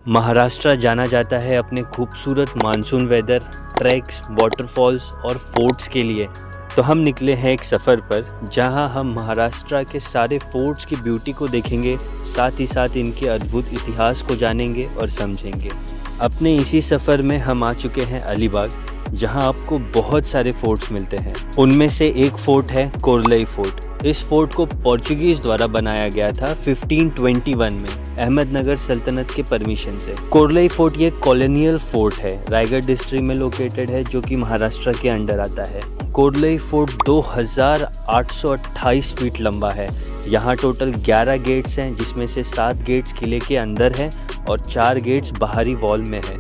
महाराष्ट्र जाना जाता है अपने खूबसूरत मानसून वेदर, ट्रैक्स, वाटरफॉल्स और फोर्ट्स के लिए। तो हम निकले हैं एक सफ़र पर जहां हम महाराष्ट्र के सारे फोर्ट्स की ब्यूटी को देखेंगे, साथ ही साथ इनके अद्भुत इतिहास को जानेंगे और समझेंगे। अपने इसी सफ़र में हम आ चुके हैं अलीबाग, जहां आपको बहुत सारे फोर्ट्स मिलते हैं। उनमें से एक फोर्ट है कोरलई फोर्ट। इस फोर्ट को पोर्चुगीज द्वारा बनाया गया था 1521 में अहमदनगर सल्तनत के परमिशन से। कोरलई फोर्ट ये कॉलोनियल फोर्ट है, रायगढ़ डिस्ट्रिक्ट में लोकेटेड है, जो कि महाराष्ट्र के अंडर आता है। कोरलई फोर्ट 2828 फीट लंबा है। यहाँ टोटल 11 गेट्स हैं, जिसमें से 7 गेट्स किले के अंदर हैं और 4 गेट्स बाहरी वॉल में हैं।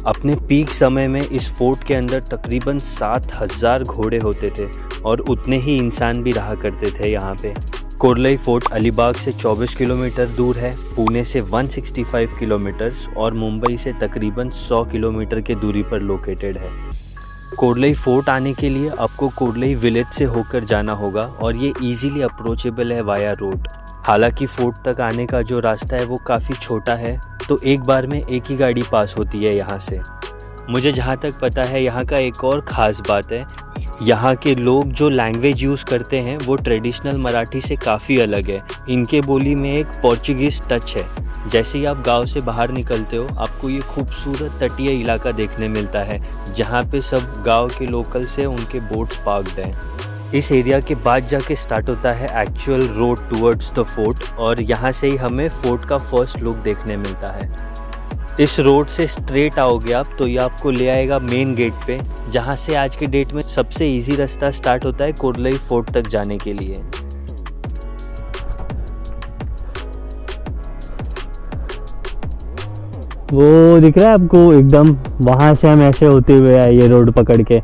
अपने पीक समय में इस फोर्ट के अंदर तकरीबन 7000 घोड़े होते थे और उतने ही इंसान भी रहा करते थे यहाँ पे। कोरलई फोर्ट अलीबाग से 24 किलोमीटर दूर है, पुणे से 165 किलोमीटर और मुंबई से तकरीबन 100 किलोमीटर के दूरी पर लोकेटेड है। कोरलई फोर्ट आने के लिए आपको कोरलई विलेज से होकर जाना होगा और ये इजीली अप्रोचेबल है वाया रोड। हालांकि फोर्ट तक आने का जो रास्ता है वो काफ़ी छोटा है, तो एक बार में एक ही गाड़ी पास होती है यहाँ से। मुझे जहाँ तक पता है यहाँ का एक और ख़ास बात है, यहाँ के लोग जो लैंग्वेज यूज़ करते हैं वो ट्रेडिशनल मराठी से काफ़ी अलग है। इनके बोली में एक पोर्चुगीज़ टच है। जैसे ही आप गांव से बाहर निकलते हो आपको ये खूबसूरत तटीय इलाका देखने मिलता है, जहाँ पे सब गांव के लोकल से उनके बोट्स पार्क्ड हैं। इस एरिया के बाद जाके स्टार्ट होता है actual road towards the fort और यहाँ से ही हमें फोर्ट का फर्स्ट लुक देखने मिलता है। इस रोड से स्ट्रेट आओगे आप तो ये आपको ले आएगा मेन गेट पे, जहाँ से आज के डेट में सबसे इजी रास्ता स्टार्ट होता है कोरलई फोर्ट तक जाने के लिए। वो दिख रहा है आपको एकदम, वहाँ से हम ऐसे होते हुए आए ये रोड पकड़ के,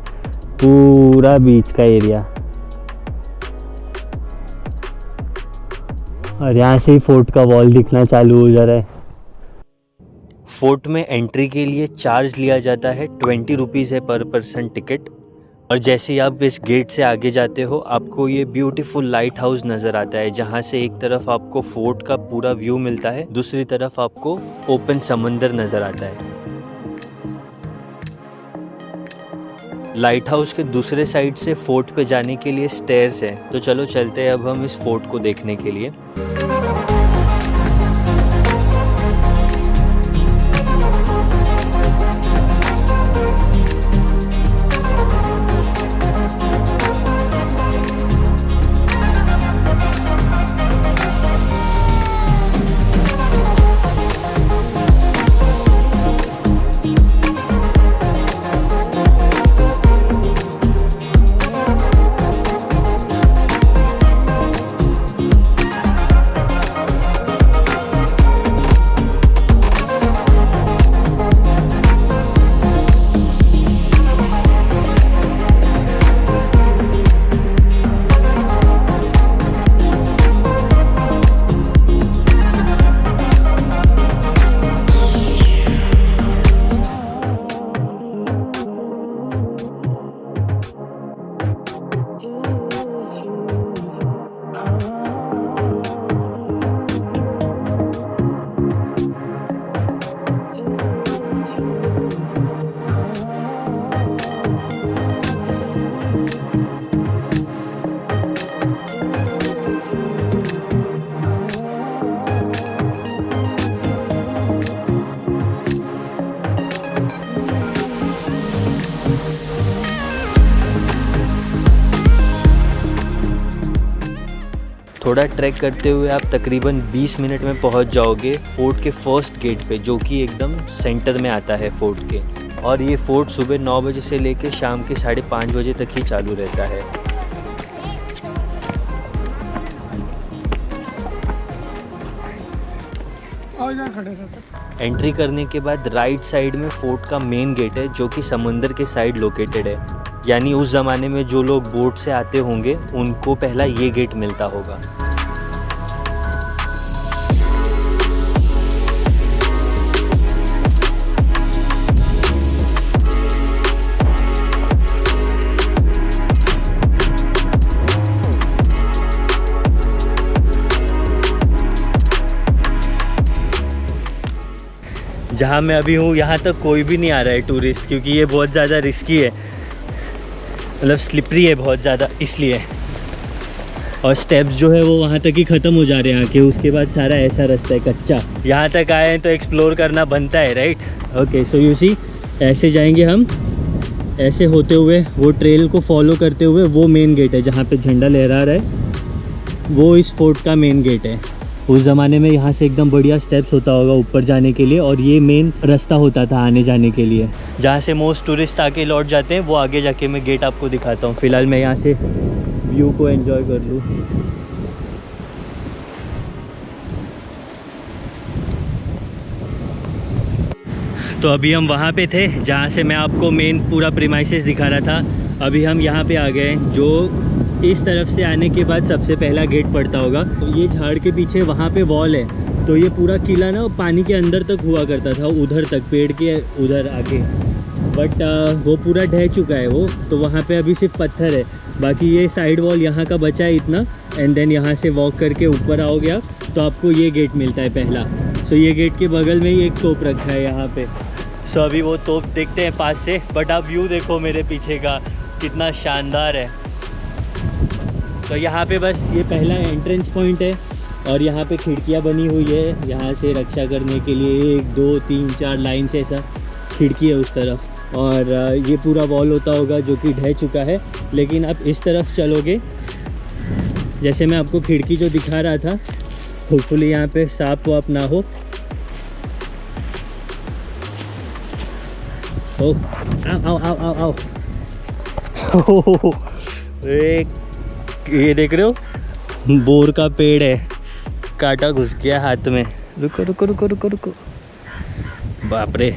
पूरा बीच का एरिया, और यहाँ से ही फोर्ट का वॉल दिखना चालू हो जा रहा है। फोर्ट में एंट्री के लिए चार्ज लिया जाता है 20 रुपीज़ है पर पर्सन टिकट। और जैसे ही आप इस गेट से आगे जाते हो आपको ये ब्यूटीफुल लाइट हाउस नज़र आता है, जहाँ से एक तरफ आपको फोर्ट का पूरा व्यू मिलता है, दूसरी तरफ आपको ओपन समंदर नज़र आता है। लाइट हाउस के दूसरे साइड से फोर्ट पे जाने के लिए स्टेयर्स हैं, तो चलो चलते हैं अब हम इस फोर्ट को देखने के लिए। थोड़ा ट्रैक करते हुए आप तकरीबन 20 मिनट में पहुंच जाओगे फोर्ट के फर्स्ट गेट पे, जो कि एकदम सेंटर में आता है फोर्ट के। और ये फोर्ट सुबह 9 बजे से लेकर शाम के 5:30 बजे तक ही चालू रहता है। एंट्री करने के बाद राइट साइड में फोर्ट का मेन गेट है, जो कि समुंदर के साइड लोकेटेड है। यानी उस ज़माने में जो लोग बोट से आते होंगे उनको पहला ये गेट मिलता होगा। जहाँ मैं अभी हूँ यहाँ तक कोई भी नहीं आ रहा है टूरिस्ट, क्योंकि ये बहुत ज़्यादा रिस्की है, मतलब स्लिपरी है बहुत ज़्यादा इसलिए। और स्टेप्स जो है वो वहाँ तक ही ख़त्म हो जा रहे हैं आके, उसके बाद सारा ऐसा रास्ता है कच्चा। यहाँ तक आए हैं तो एक्सप्लोर करना बनता है, right? Okay, so you see ऐसे जाएंगे हम, ऐसे होते हुए वो ट्रेल को फॉलो करते हुए वो मेन गेट है जहाँ पे झंडा लहरा रहा है, वो इस फोर्ट का मेन गेट है। उस ज़माने में यहाँ से एकदम बढ़िया स्टेप्स होता होगा ऊपर जाने के लिए, और ये मेन रास्ता होता था आने जाने के लिए, जहाँ से मोस्ट टूरिस्ट आके लौट जाते हैं। वो आगे जाके मैं गेट आपको दिखाता हूँ। फ़िलहाल मैं यहाँ से व्यू को एंजॉय कर लूँ। तो अभी हम वहाँ पे थे जहाँ से मैं आपको मेन पूरा प्रीमाइसेस दिखा रहा था। अभी हम यहाँ पे आ गए, जो इस तरफ से आने के बाद सबसे पहला गेट पड़ता होगा। तो ये झाड़ के पीछे वहाँ पे वॉल है, तो ये पूरा किला ना पानी के अंदर तक हुआ करता था, उधर तक पेड़ के उधर आगे, बट वो पूरा ढह चुका है वो, तो वहाँ पे अभी सिर्फ पत्थर है। बाकी ये साइड वॉल यहाँ का बचा है इतना, एंड देन यहाँ से वॉक करके ऊपर आओगे आप तो आपको ये गेट मिलता है पहला। सो ये गेट के बगल में ही एक तोप रखा है यहाँ पे। सो अभी वो तोप देखते हैं पास से, बट आप व्यू देखो मेरे पीछे का कितना शानदार है। तो यहाँ पे बस ये पहला एंट्रेंस पॉइंट है, और यहाँ पे खिड़कियाँ बनी हुई है यहाँ से रक्षा करने के लिए, 1 2 3 4 लाइन से ऐसा खिड़की है उस तरफ। और ये पूरा वॉल होता होगा जो कि ढह चुका है, लेकिन आप इस तरफ चलोगे, जैसे मैं आपको खिड़की जो दिखा रहा था, होपफुली यहाँ पे सांप वाप ना हो। ओ आओ आओ आओ आओ आओ। ये देख रहे हो, बोर का पेड़ है, कांटा घुस गया हाथ में। रुको रुको रुको रुको रुको, बाप रे,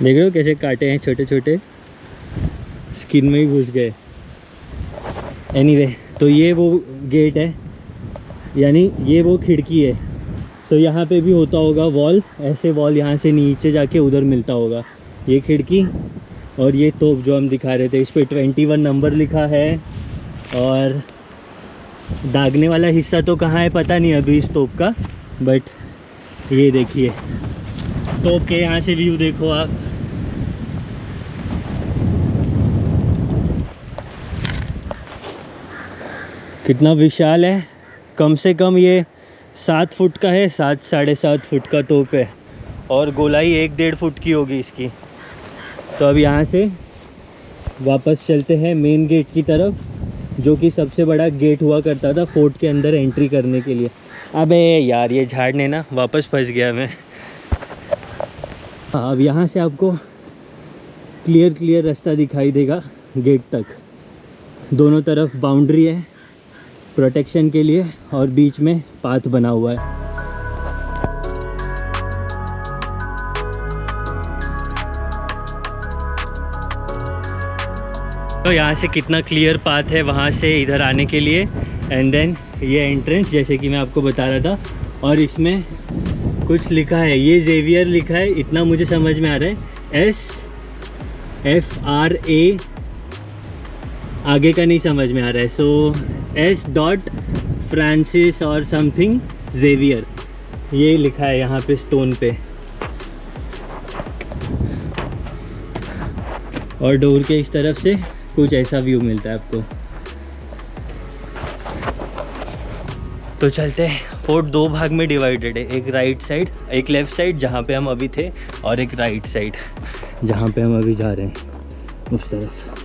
देख रहे हो कैसे कांटे हैं छोटे छोटे, स्किन में ही घुस गए। एनीवे, तो ये वो गेट है, यानी ये वो खिड़की है। सो यहाँ पे भी होता होगा वॉल, ऐसे वॉल यहाँ से नीचे जाके उधर मिलता होगा। ये खिड़की और ये तोप जो हम दिखा रहे थे, इस पे 21 नंबर लिखा है, और दागने वाला हिस्सा तो कहाँ है पता नहीं अभी इस तोप का, बट ये देखिए तोप के यहाँ से व्यू देखो आप। कितना विशाल है, कम से कम ये 7 फुट का है, 7 साढ़े 7 फुट का तोप है, और गोलाई 1-1.5 फुट की होगी इसकी। तो अब यहाँ से वापस चलते हैं मेन गेट की तरफ, जो कि सबसे बड़ा गेट हुआ करता था फोर्ट के अंदर एंट्री करने के लिए। अबे यार, ये झाड़ ने ना वापस फंस गया मैं। अब यहाँ से आपको क्लियर रास्ता दिखाई देगा गेट तक। दोनों तरफ बाउंड्री है प्रोटेक्शन के लिए, और बीच में पाथ बना हुआ है। तो यहाँ से कितना क्लियर पाथ है वहाँ से इधर आने के लिए, एंड देन ये एंट्रेंस जैसे कि मैं आपको बता रहा था, और इसमें कुछ लिखा है, ये जेवियर लिखा है, इतना मुझे समझ में आ रहा है, SFRA, आगे का नहीं समझ में आ रहा है। सो S. फ्रांसिस और समथिंग जेवियर, ये लिखा है यहाँ पे स्टोन पे। और डोर के इस तरफ से कुछ ऐसा व्यू मिलता है आपको। तो चलते हैं। फोर्ट 2 भाग में डिवाइडेड है, एक राइट साइड, एक लेफ़्ट साइड जहाँ पे हम अभी थे, और एक राइट साइड जहाँ पे हम अभी जा रहे हैं उस तरफ।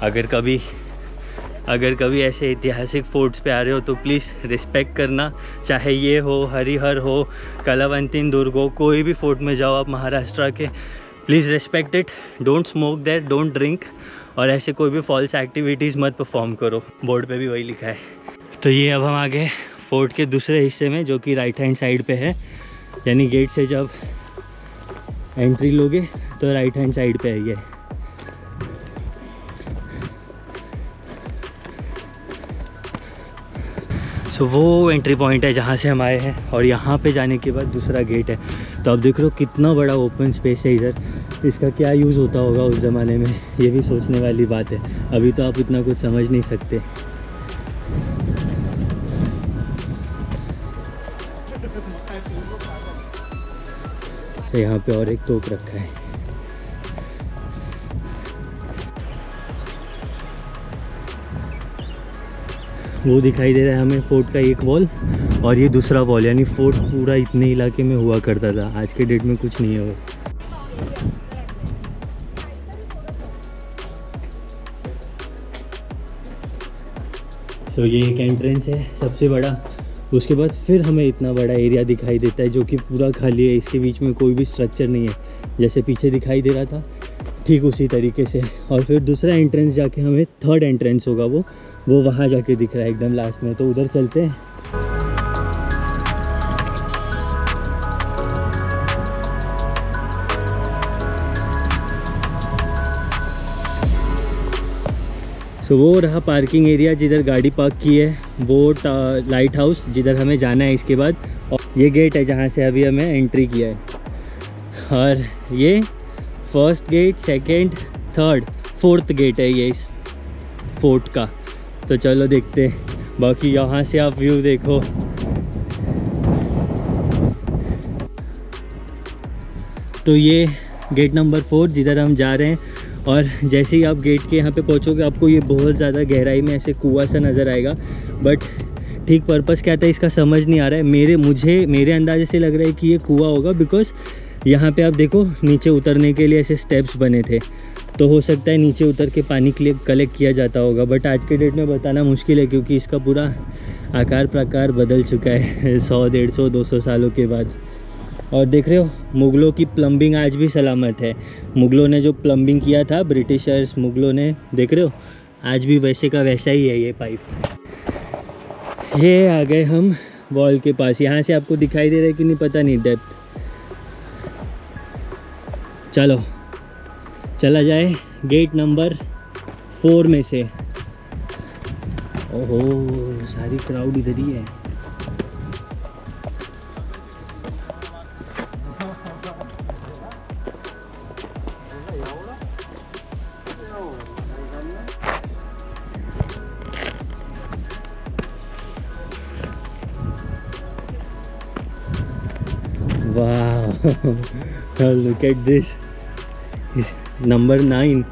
अगर कभी ऐसे ऐतिहासिक फोर्ट्स पे आ रहे हो तो प्लीज़ रिस्पेक्ट करना, चाहे ये हो, हरिहर हो, कलावंतिन दुर्ग हो, कोई भी फोर्ट में जाओ आप महाराष्ट्र के, please respect it. Don't smoke there, don't drink, और ऐसे कोई भी फॉल्स एक्टिविटीज़ मत परफॉर्म करो। बोर्ड पे भी वही लिखा है। तो ये अब हम आ गए फोर्ट के दूसरे हिस्से में, जो कि राइट हैंड साइड पे है, यानी गेट से जब एंट्री लोगे तो राइट हैंड साइड पे है ये। सो वो एंट्री पॉइंट है जहाँ से हम आए हैं, और यहाँ पे जाने के बाद दूसरा गेट है। तो आप देख रहे हो कितना बड़ा ओपन स्पेस है इधर, इसका क्या यूज़ होता होगा उस ज़माने में, ये भी सोचने वाली बात है। अभी तो आप इतना कुछ समझ नहीं सकते। तो यहाँ पे और एक तोप रखा है। वो दिखाई दे रहा है हमें फोर्ट का एक वॉल, और ये दूसरा वॉल, यानी फोर्ट पूरा इतने इलाके में हुआ करता था। आज के डेट में कुछ नहीं है वो। तो ये एक एंट्रेंस है सबसे बड़ा। उसके बाद फिर हमें इतना बड़ा एरिया दिखाई देता है जो कि पूरा खाली है, इसके बीच में कोई भी स्ट्रक्चर नहीं है। जैसे पीछे दिखाई दे रहा था ठीक उसी तरीके से। और फिर दूसरा एंट्रेंस जाके हमें थर्ड एंट्रेंस होगा वो वहाँ जाके दिख रहा है एकदम लास्ट में। तो उधर चलते हैं। सो वो रहा पार्किंग एरिया जिधर गाड़ी पार्क की है, वो लाइट हाउस जिधर हमें जाना है इसके बाद। और ये गेट है जहाँ से अभी हमें एंट्री किया है। और ये first gate, second, third, fourth gate है ये इस फोर्ट का। तो चलो देखते हैं। बाकी यहाँ से आप व्यू देखो। तो ये गेट नंबर 4 जिधर हम जा रहे हैं। और जैसे ही आप गेट के यहाँ पे पहुँचोगे आपको ये बहुत ज़्यादा गहराई में ऐसे कुआं सा नज़र आएगा। बट ठीक पर्पस क्या था इसका समझ नहीं आ रहा है। मेरे अंदाजे से लग रहा है कि ये कुआं होगा, बिकॉज़ यहाँ पे आप देखो नीचे उतरने के लिए ऐसे स्टेप्स बने थे। तो हो सकता है नीचे उतर के पानी कलेक्ट किया जाता होगा। बट आज के डेट में बताना मुश्किल है क्योंकि इसका पूरा आकार प्रकार बदल चुका है 100, 150, 200 सालों के बाद। और देख रहे हो मुग़लों की प्लम्बिंग आज भी सलामत है। मुग़लों ने जो प्लम्बिंग किया था, ब्रिटिशर्स मुग़लों ने, देख रहे हो आज भी वैसे का वैसा ही है ये पाइप। ये आ गए हम वॉल के पास। यहाँ से आपको दिखाई दे रहा है कि नहीं पता नहीं डेप्थ। चलो चला जाए गेट नंबर 4 में से। ओहो सारी क्राउड इधर ही है। वाह लुक एट दिस, नंबर 9।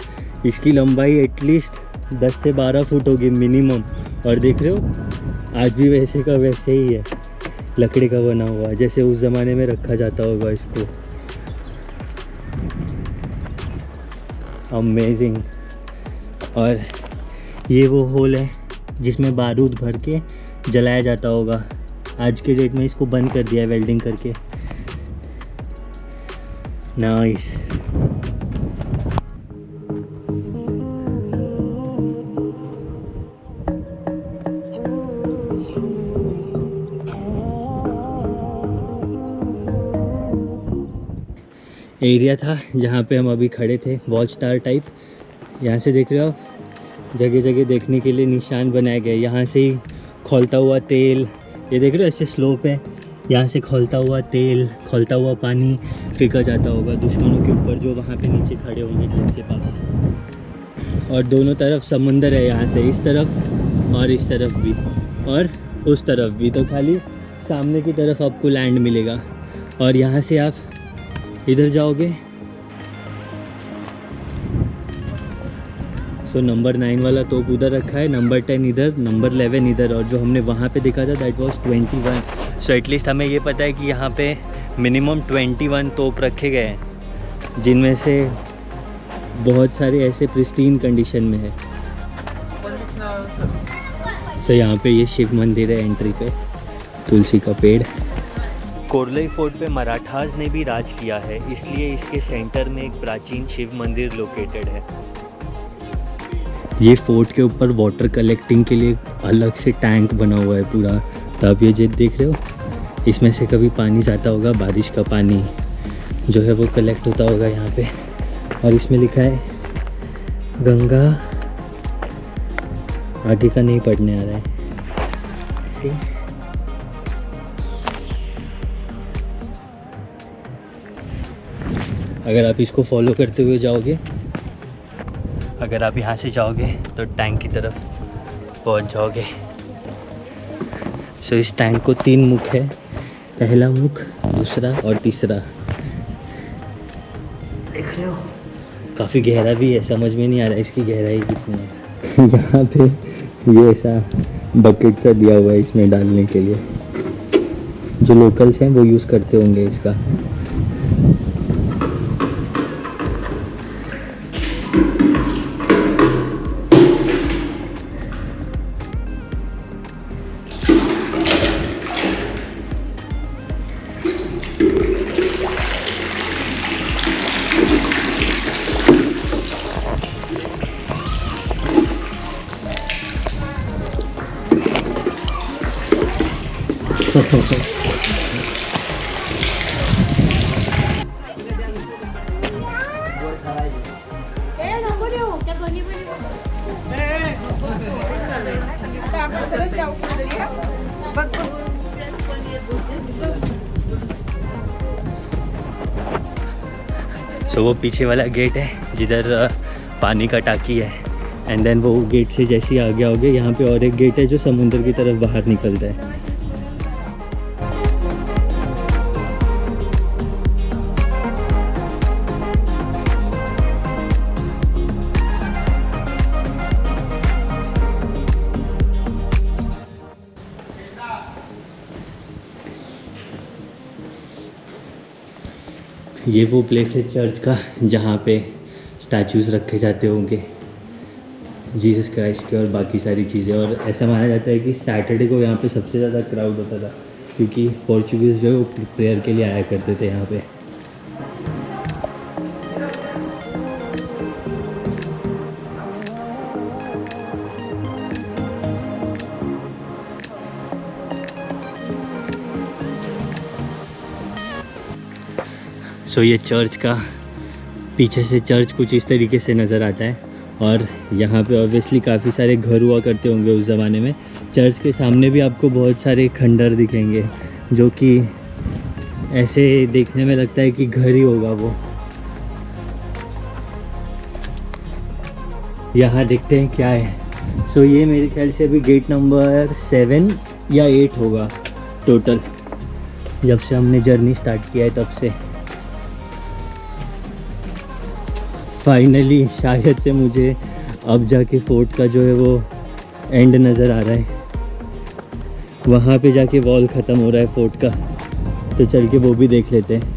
इसकी लंबाई एटलीस्ट 10 से 12 फुट होगी मिनिमम। और देख रहे हो आज भी वैसे का वैसे ही है, लकड़ी का बना हुआ, जैसे उस ज़माने में रखा जाता होगा इसको। अमेजिंग। और ये वो होल है जिसमें बारूद भर के जलाया जाता होगा। आज के डेट में इसको बंद कर दिया है वेल्डिंग करके। नाइस। एरिया था जहाँ पे हम अभी खड़े थे, वॉच टावर टाइप। यहाँ से देख रहे हो आप जगह जगह देखने के लिए निशान बनाए गए। यहाँ से ही खौलता हुआ तेल, ये देख रहे हो ऐसे स्लोप है, यहाँ से खौलता हुआ तेल, खौलता हुआ पानी फेंका जाता होगा दुश्मनों के ऊपर जो वहाँ पे नीचे खड़े होंगे गेट के पास। और दोनों तरफ समुंदर है, यहाँ से इस तरफ और इस तरफ भी और उस तरफ भी। तो खाली सामने की तरफ आपको लैंड मिलेगा। और यहाँ से आप इधर जाओगे सो नंबर 9 वाला तोप उधर रखा है, नंबर 10 इधर, नंबर 11 इधर। और जो हमने वहाँ पे देखा था दैट वाज 21। सो एटलीस्ट हमें ये पता है कि यहाँ पे मिनिमम 21 तोप रखे गए हैं, जिनमें से बहुत सारे ऐसे प्रिस्टीन कंडीशन में है। सो यहाँ पे ये शिव मंदिर है, एंट्री पे तुलसी का पेड़। कोरलई फोर्ट पे मराठास ने भी राज किया है, इसलिए इसके सेंटर में एक प्राचीन शिव मंदिर लोकेटेड है। ये फोर्ट के ऊपर वाटर कलेक्टिंग के लिए अलग से टैंक बना हुआ है पूरा। तो आप ये जेट देख रहे हो, इसमें से कभी पानी जाता होगा, बारिश का पानी जो है वो कलेक्ट होता होगा यहाँ पे। और इसमें लिखा है गंगा, आगे का नहीं पढ़ने आ रहा है। अगर आप इसको फॉलो करते हुए जाओगे, अगर आप यहाँ से जाओगे तो टैंक की तरफ पहुँच जाओगे। सो इस टैंक को 3 मुख है, पहला मुख, दूसरा और तीसरा। देख रहे हो, काफ़ी गहरा भी है, समझ में नहीं आ रहा है इसकी गहराई कितनी है। यहाँ पे ये ऐसा बकेट सा दिया हुआ है इसमें डालने के लिए, जो लोकल्स हैं वो यूज़ करते होंगे इसका। सो वो पीछे वाला गेट है जिधर पानी का टाकी है, एंड देन वो गेट से जैसे ही आगे आओगे यहाँ पे और एक गेट है जो समुद्र की तरफ बाहर निकलता है। ये वो प्लेस है चर्च का जहाँ पे स्टैचूज़ रखे जाते होंगे जीसस क्राइस्ट के और बाकी सारी चीज़ें। और ऐसा माना जाता है कि सैटरडे को यहाँ पे सबसे ज़्यादा क्राउड होता था, क्योंकि पोर्चुगीज़ जो है वो प्रेयर के लिए आया करते थे यहाँ पे। सो ये चर्च का पीछे से चर्च कुछ इस तरीके से नज़र आता है, और यहाँ पे ऑब्वियसली काफ़ी सारे घर हुआ करते होंगे उस ज़माने में। चर्च के सामने भी आपको बहुत सारे खंडर दिखेंगे जो कि ऐसे देखने में लगता है कि घर ही होगा वो। यहाँ देखते हैं क्या है। सो ये मेरे ख्याल से अभी गेट नंबर 7 या 8 होगा टोटल, जब से हमने जर्नी स्टार्ट किया है तब से। फाइनली शायद से मुझे अब जाके फोर्ट का जो है वो एंड नज़र आ रहा है, वहाँ पे जाके वॉल ख़त्म हो रहा है फोर्ट का, तो चल के वो भी देख लेते हैं।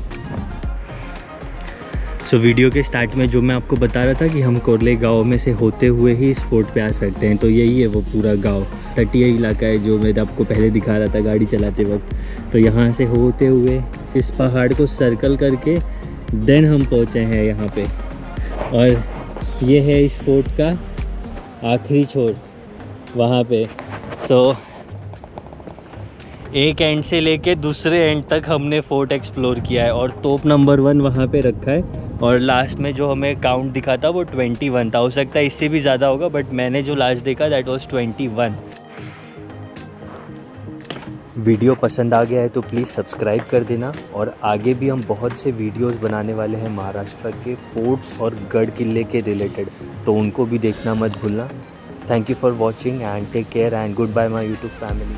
सो वीडियो के स्टार्ट में जो मैं आपको बता रहा था कि हम कोरले गांव में से होते हुए ही इस फोर्ट पे आ सकते हैं, तो यही है वो पूरा गांव, तटीय इलाका है जो मैं आपको पहले दिखा रहा था गाड़ी चलाते वक्त। तो यहाँ से होते हुए इस पहाड़ को सर्कल करके देन हम पहुँचे हैं यहाँ पे, और ये है इस फोर्ट का आखिरी छोर वहाँ पे। सो एक एंड से लेके दूसरे एंड तक हमने फोर्ट एक्सप्लोर किया है, और तोप नंबर 1 वहाँ पे रखा है, और लास्ट में जो हमें काउंट दिखा था वो 21 था। हो सकता है इससे भी ज़्यादा होगा, बट मैंने जो लास्ट देखा दैट वाज 21। वीडियो पसंद आ गया है तो प्लीज़ सब्सक्राइब कर देना, और आगे भी हम बहुत से वीडियोस बनाने वाले हैं महाराष्ट्र के फोर्ट्स और गढ़ किले के रिलेटेड, तो उनको भी देखना मत भूलना। Thank you for watching and take care and goodbye my YouTube family.